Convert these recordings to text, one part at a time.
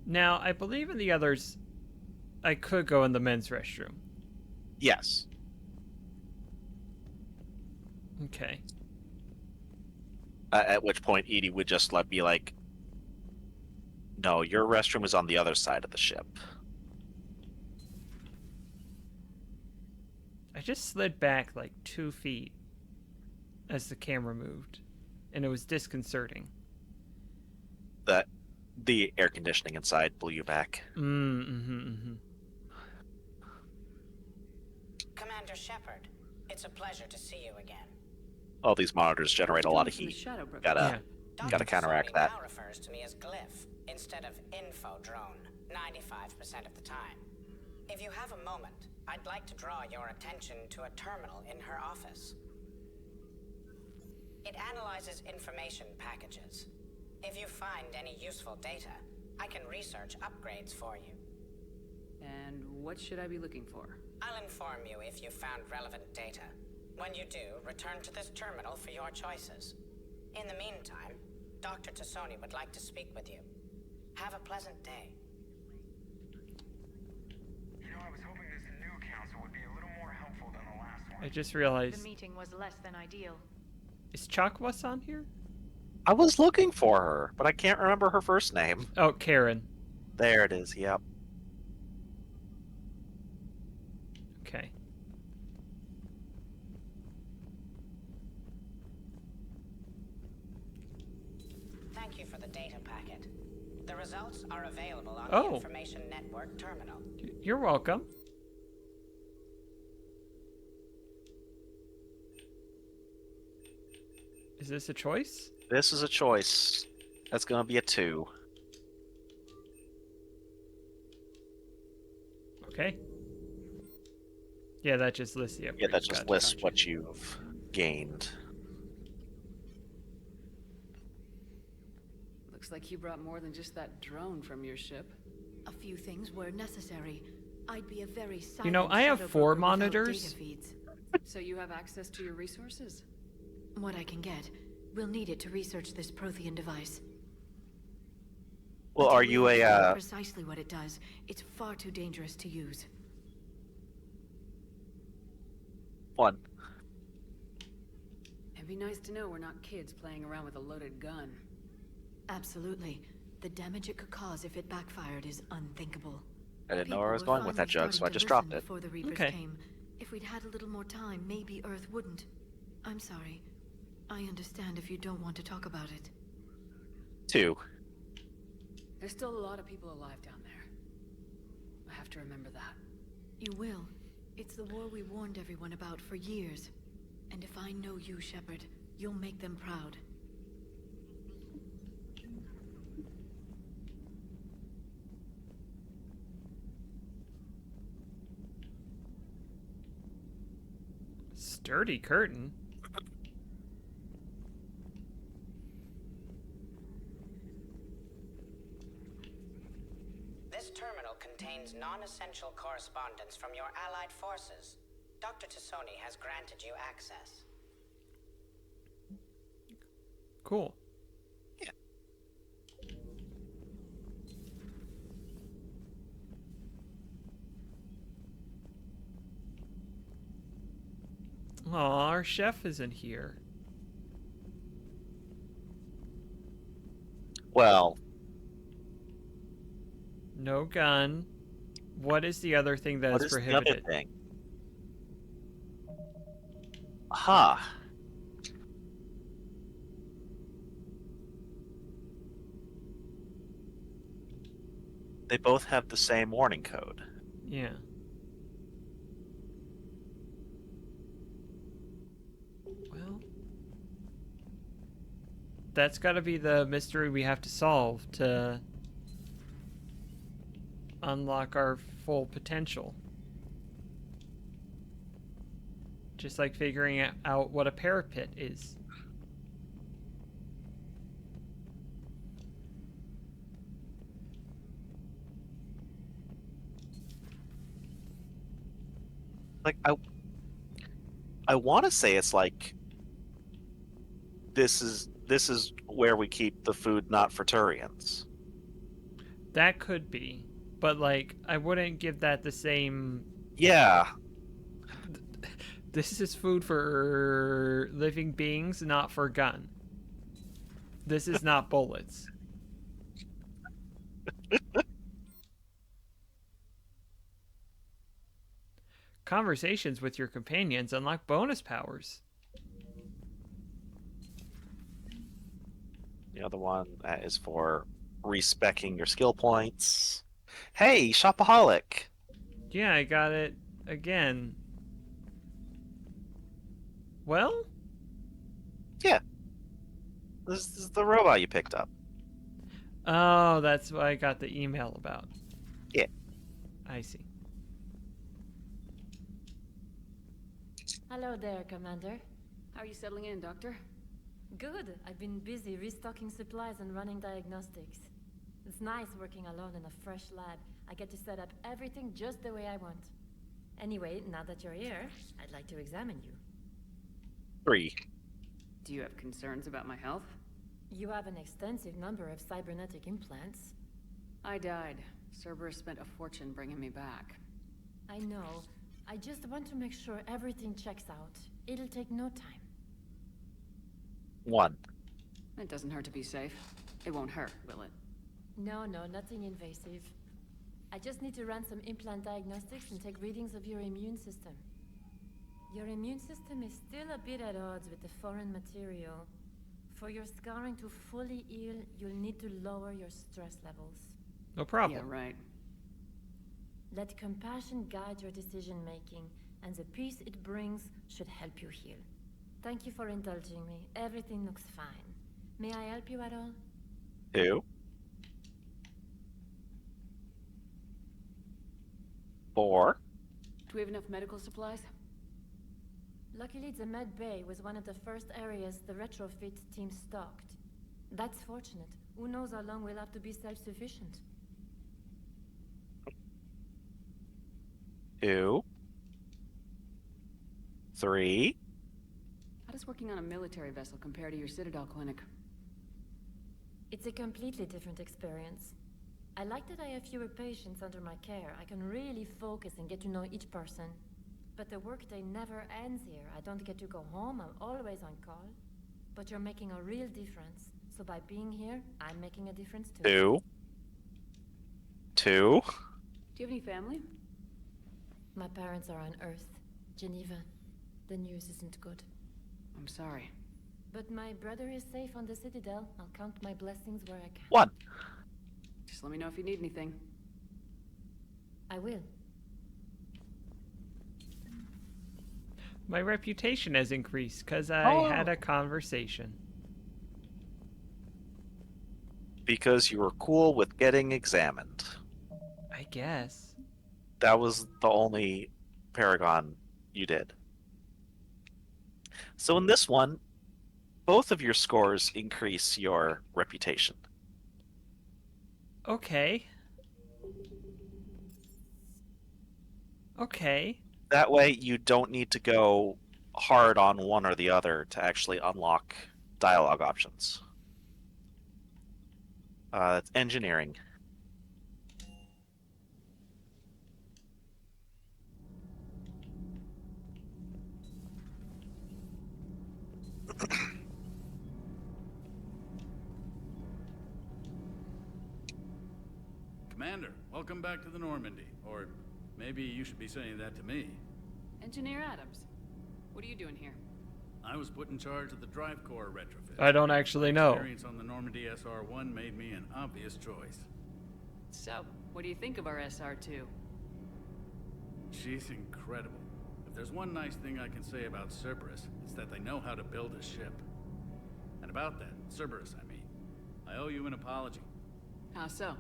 Now, I believe in the others, I could go in the men's restroom. Yes. Okay. At which point Edie would just be like, no, your restroom is on the other side of the ship. I just slid back like 2 feet as the camera moved, and it was disconcerting. The air conditioning inside blew you back. Mm-hmm. Commander Shepard, it's a pleasure to see you again. All these monitors generate a lot of heat. Gotta counteract that. Now refers to me as Glyph instead of Info Drone 95% of the time. If you have a moment, I'd like to draw your attention to a terminal in her office. It analyzes information packages. If you find any useful data, I can research upgrades for you. And what should I be looking for? I'll inform you if you found relevant data. When you do, return to this terminal for your choices. In the meantime, Dr. Tassoni would like to speak with you. Have a pleasant day. You know, I was hoping this new council would be a little more helpful than the last one. I just realized... The meeting was less than ideal. Is Chakwas on here? I was looking for her, but I can't remember her first name. Oh, Karen. There it is, yep. Okay. Thank you for the data packet. The results are available on Oh. the Information Network terminal. You're welcome. Is this a choice? This is a choice. That's gonna be a 2. Okay. Yeah, that just lists the upgrades. Yeah, that just Gotcha. lists what you've gained. Looks like you brought more than just that drone from your ship. A few things were necessary. I'd be a very silent You know, I have shadow 4 broker without monitors. data feeds. So you have access to your resources? What I can get. We'll need it to research this Prothean device. Well, Until are we you understand a precisely what it does, it's far too dangerous to use. one? It'd be nice to know we're not kids playing around with a loaded gun. Absolutely. The damage it could cause if it backfired is unthinkable. I didn't know People where I was were going with that finally joke, so I starting just to dropped listen it. Before the Reapers Okay. came. If we'd had a little more time, maybe Earth wouldn't. I'm sorry. I understand if you don't want to talk about it. 2. There's still a lot of people alive down there. I have to remember that. You will. It's the war we warned everyone about for years. And if I know you, Shepard, you'll make them proud. Sturdy curtain. This terminal contains non-essential correspondence from your allied forces. Dr. Tassoni has granted you access. Cool. Yeah. Aw, our chef isn't here. Well, No gun. What is the other thing that what is is the other prohibited? thing? Aha. They both have the same warning code. Yeah. Well, that's got to be the mystery we have to solve to unlock our full potential. Just like figuring out what a parapet is. Like I want to say it's like this is where we keep the food not for Turians. That could be. But, like, I wouldn't give that the same... Yeah. This is food for living beings, not for gun. This is not bullets. Conversations with your companions unlock bonus powers. The other one that is for respecking your skill points. Hey, shopaholic. Yeah, I got it again. Well? Yeah. This is the robot you picked up. Oh, that's what I got the email about. Yeah. I see. Hello there, Commander. How are you settling in, Doctor? Good. I've been busy restocking supplies and running diagnostics. It's nice working alone in a fresh lab. I get to set up everything just the way I want. Anyway, now that you're here, I'd like to examine you. 3. Do you have concerns about my health? You have an extensive number of cybernetic implants. I died. Cerberus spent a fortune bringing me back. I know. I just want to make sure everything checks out. It'll take no time. 1. It doesn't hurt to be safe. It won't hurt, will it? No, nothing invasive. I just need to run some implant diagnostics and take readings of your immune system. Your immune system is still a bit at odds with the foreign material. For your scarring to fully heal, you'll need to lower your stress levels. No problem. Yeah, right. Let compassion guide your decision-making, and the peace it brings should help you heal. Thank you for indulging me. Everything looks fine. May I help you at all? 2. 4. Do we have enough medical supplies? Luckily, the med bay was one of the first areas the retrofit team stocked. That's fortunate. Who knows how long we'll have to be self-sufficient. 2. 3. How does working on a military vessel compare to your Citadel clinic? It's a completely different experience. I like that I have fewer patients under my care. I can really focus and get to know each person. But the workday never ends here. I don't get to go home. I'm always on call. But you're making a real difference. So by being here, I'm making a difference too. 2. 2. Do you have any family? My parents are on Earth, Geneva. The news isn't good. I'm sorry. But my brother is safe on the Citadel. I'll count my blessings where I can. 1. Just let me know if you need anything. I will. My reputation has increased because I had a conversation. Because you were cool with getting examined. I guess. That was the only Paragon you did. So in this one, both of your scores increase your reputation. Okay. Okay. That way you don't need to go hard on one or the other to actually unlock dialogue options. That's engineering. Commander, welcome back to the Normandy. Or maybe you should be saying that to me. Engineer Adams, what are you doing here? I was put in charge of the drive core retrofit. I don't actually know. Experience on the Normandy SR-1 made me an obvious choice. So, what do you think of our SR-2? She's incredible. If there's one nice thing I can say about Cerberus, it's that they know how to build a ship. And about that, Cerberus, I mean, I owe you an apology. How so?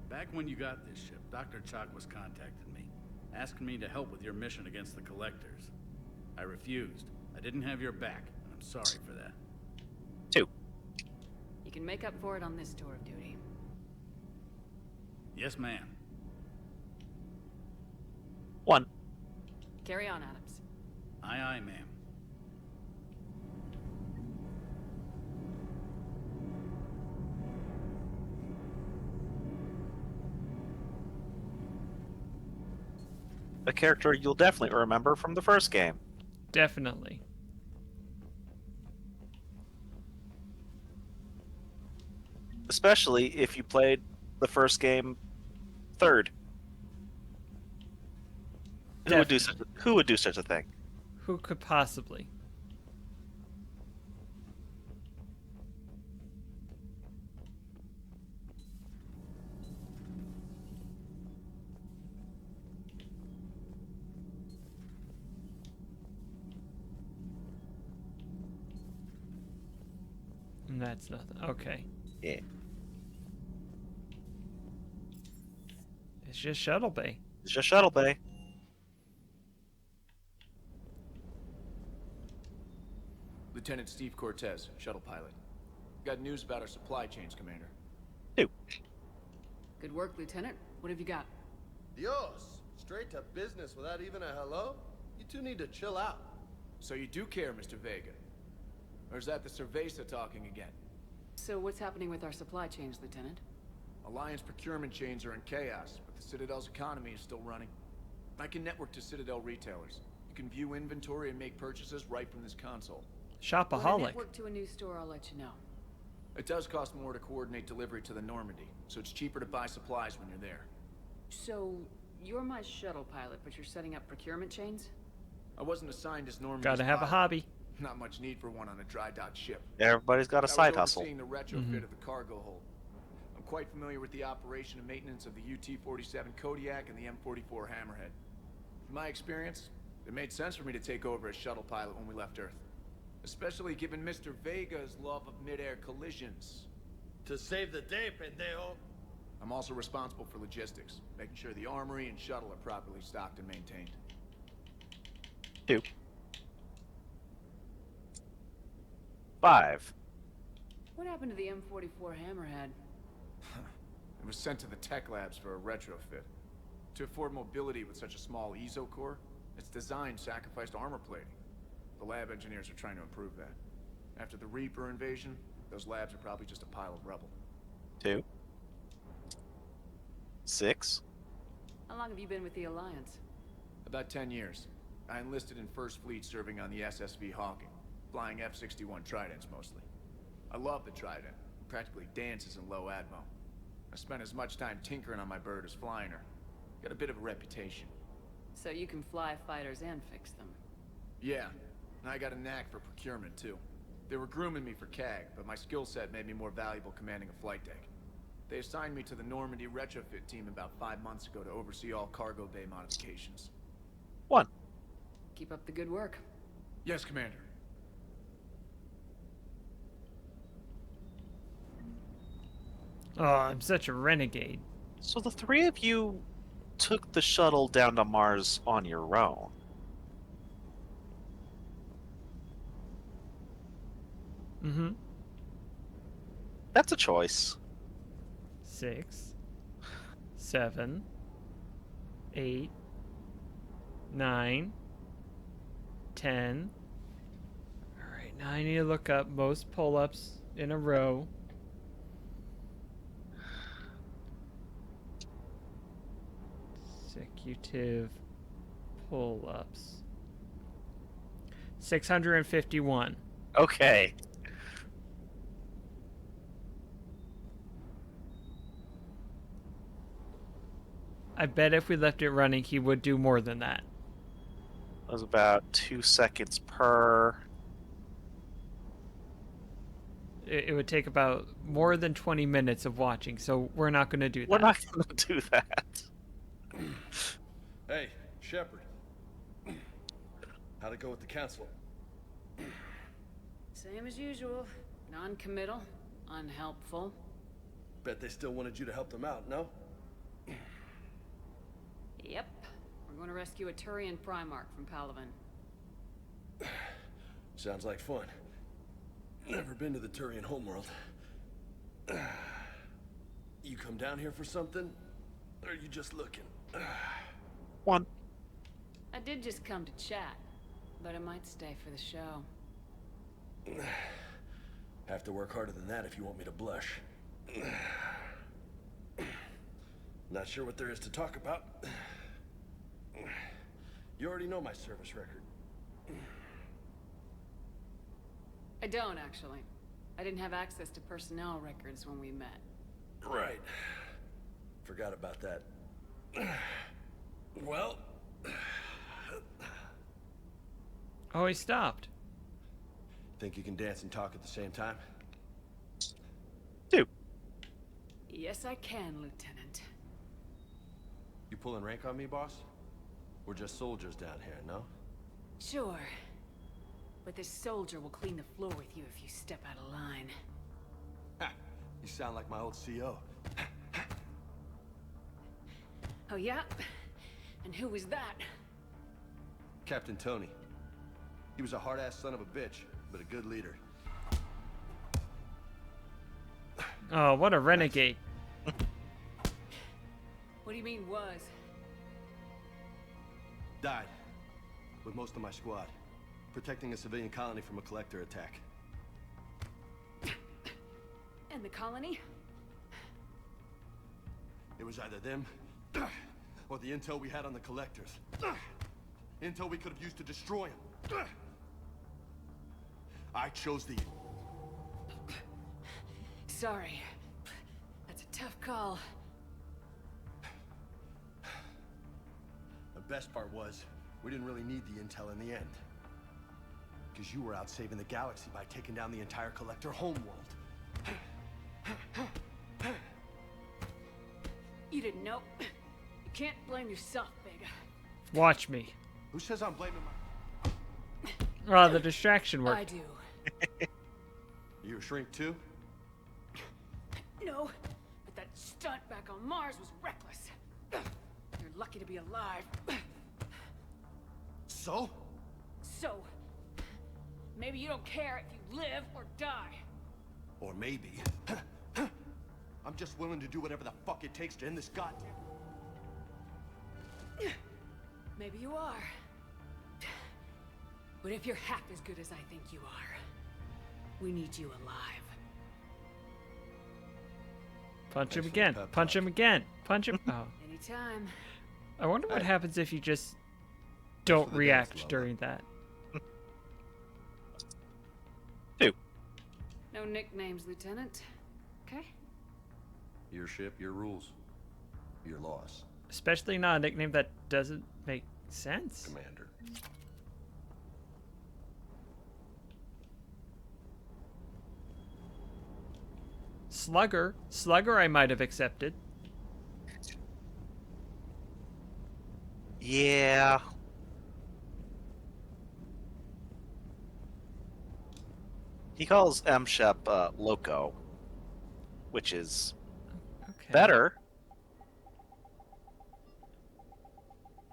Back when you got this ship, Dr. Chalk was contacting me, asking me to help with your mission against the Collectors. I refused. I didn't have your back, and I'm sorry for that. 2. You can make up for it on this tour of duty. Yes, ma'am. 1. Carry on, Adams. Aye, aye, ma'am. a character you'll definitely remember from the first game. Definitely. Especially if you played the first game third. Who would do such a thing? Who could possibly? And that's nothing. Okay. Yeah. It's just Shuttle Bay. It's just Shuttle Bay. Lieutenant Steve Cortez, shuttle pilot. Got news about our supply chains, Commander. Ew. Good work, Lieutenant. What have you got? Dios! Straight to business without even a hello? You two need to chill out. So you do care, Mr. Vega? Or is that the Cerveza talking again? So what's happening with our supply chains, Lieutenant? Alliance procurement chains are in chaos, but the Citadel's economy is still running. I can network to Citadel retailers. You can view inventory and make purchases right from this console. When I Shopaholic. network to a new store, I'll let you know. It does cost more to coordinate delivery to the Normandy, so it's cheaper to buy supplies when you're there. So, you're my shuttle pilot, but you're setting up procurement chains? I wasn't assigned as Normandy's Gotta have a pilot. hobby. Not much need for one on a dry dock ship. Everybody's got a side I was hustle. overseeing the retrofit of the cargo hold. I'm quite familiar with the operation and maintenance of the UT-47 Kodiak and the M44 Hammerhead. From my experience, it made sense for me to take over as shuttle pilot when we left Earth. Especially given Mr. Vega's love of mid-air collisions. To save the day, pendejo. I'm also responsible for logistics, making sure the armory and shuttle are properly stocked and maintained. 2. 5. What happened to the M44 Hammerhead? It was sent to the tech labs for a retrofit. To afford mobility with such a small ESO core, its design sacrificed armor plating. The lab engineers are trying to improve that. After the Reaper invasion, those labs are probably just a pile of rubble. 2. 6. How long have you been with the Alliance? About 10 years. I enlisted in First Fleet serving on the SSV Hawking, flying F-61 Tridents mostly. I love the Trident. Practically dances in low atmo. I spent as much time tinkering on my bird as flying her. Got a bit of a reputation. So you can fly fighters and fix them. Yeah, and I got a knack for procurement too. They were grooming me for CAG, but my skill set made me more valuable commanding a flight deck. They assigned me to the Normandy retrofit team about 5 months ago to oversee all cargo bay modifications. 1. Keep up the good work. Yes, Commander. Oh, I'm such a renegade. So the 3 of you took the shuttle down to Mars on your own. Mm-hmm. That's a choice. 6, 7, 8, 9, 10. Alright, now I need to look up most pull-ups in a row. Consecutive pull-ups. 651. Okay. I bet if we left it running, he would do more than that. That was about 2 seconds per. It would take about more than 20 minutes of watching, so we're not going to do that. We're not going to do that. Hey, Shepard. How'd it go with the council? Same as usual. Non-committal. Unhelpful. Bet they still wanted you to help them out, no? Yep. We're going to rescue a Turian Primarch from Palaven. Sounds like fun. Never been to the Turian homeworld. You come down here for something? Or are you just looking? 1. I did just come to chat, but I might stay for the show. Have to work harder than that if you want me to blush. Not sure what there is to talk about. You already know my service record. I don't, actually. I didn't have access to personnel records when we met. Right. Forgot about that. Well... Oh, he stopped. Think you can dance and talk at the same time? Yes, I can, Lieutenant. You pulling rank on me, boss? We're just soldiers down here, no? Sure. But this soldier will clean the floor with you if you step out of line. Ha! You sound like my old CO. Oh, yeah? And who was that? Captain Tony. He was a hard-ass son of a bitch, but a good leader. Oh, what a renegade. What do you mean, was? Died. With most of my squad. Protecting a civilian colony from a collector attack. And the colony? It was either them, or the intel we had on the collectors. Intel we could have used to destroy them. I chose the... Sorry. That's a tough call. The best part was, we didn't really need the intel in the end. Because you were out saving the galaxy by taking down the entire collector homeworld. You didn't know. You can't blame yourself, Vega. Watch me. Who says I'm blaming my... Oh, the distraction I worked. do. You a shrink too? No, but that stunt back on Mars was reckless. You're lucky to be alive. So? So, maybe you don't care if you live or die. Or maybe... I'm just willing to do whatever the fuck it takes to end this goddamn... Maybe you are. But if you're half as good as I think you are, we need you alive. Punch him Thanks for the again. pep Punch talk. him again. Punch him. Oh. Anytime. I wonder what Hey. happens if you just for don't the dance, react Lola. during that. No nicknames, Lieutenant. Okay? Your ship, your rules. Your loss, Especially not a nickname that doesn't make sense. Commander. Slugger. Slugger I might have accepted. Yeah. He calls M. Shep Loco, which is Okay. better.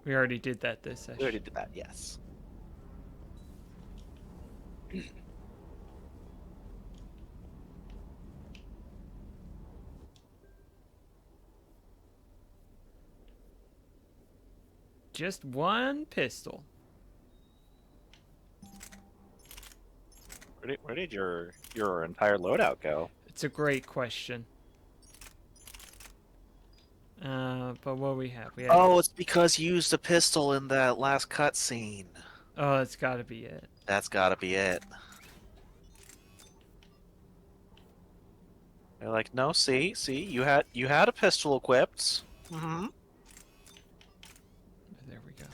We already did that this session. We already did that, yes. Just one pistol. Where did your entire loadout go? It's a great question. But what we have? We have Oh, it's because you used a pistol in that last cutscene. Oh, it's got to be it. That's gotta be it. They're like, no, see, you had a pistol equipped. Mm-hmm. There we go.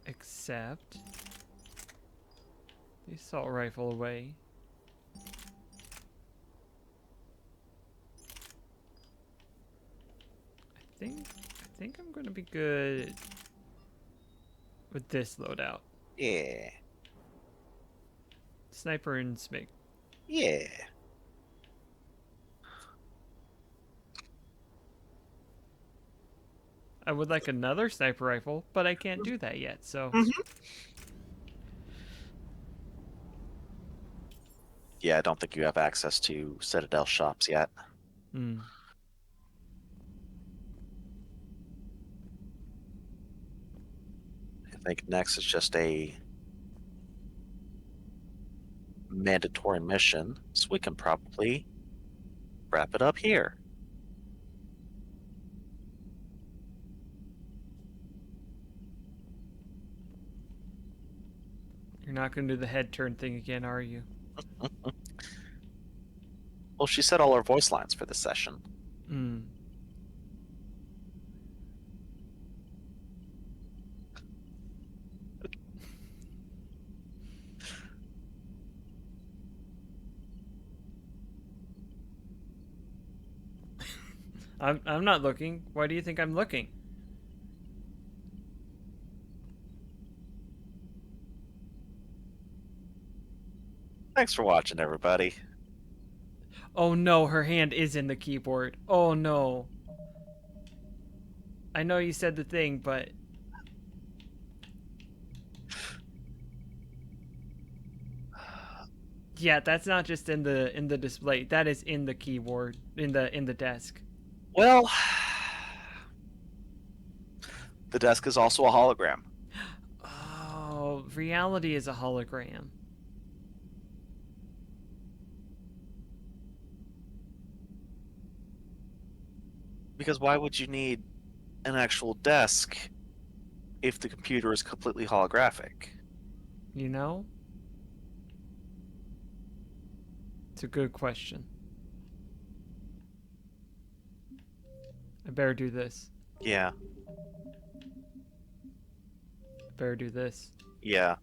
Except the assault rifle away. I think I'm gonna be good with this loadout. Yeah. Sniper and SMIG. Yeah. I would like another sniper rifle, but I can't do that yet, so... Yeah, I don't think you have access to Citadel shops yet. Hmm. I think next is just a mandatory mission, so we can probably wrap it up here. not going to do the head turn thing again, are you? Well, she said all her voice lines for this session. Hmm. I'm not looking. Why do you think I'm looking? Thanks for watching, everybody. Oh no, her hand is in the keyboard. Oh no. I know you said the thing, but yeah, that's not just in the display. That is in the keyboard, in the desk. Well, the desk is also a hologram. Oh, reality is a hologram. Because why would you need an actual desk if the computer is completely holographic? You know? It's a good question. I better do this. Yeah. Better do this. Yeah.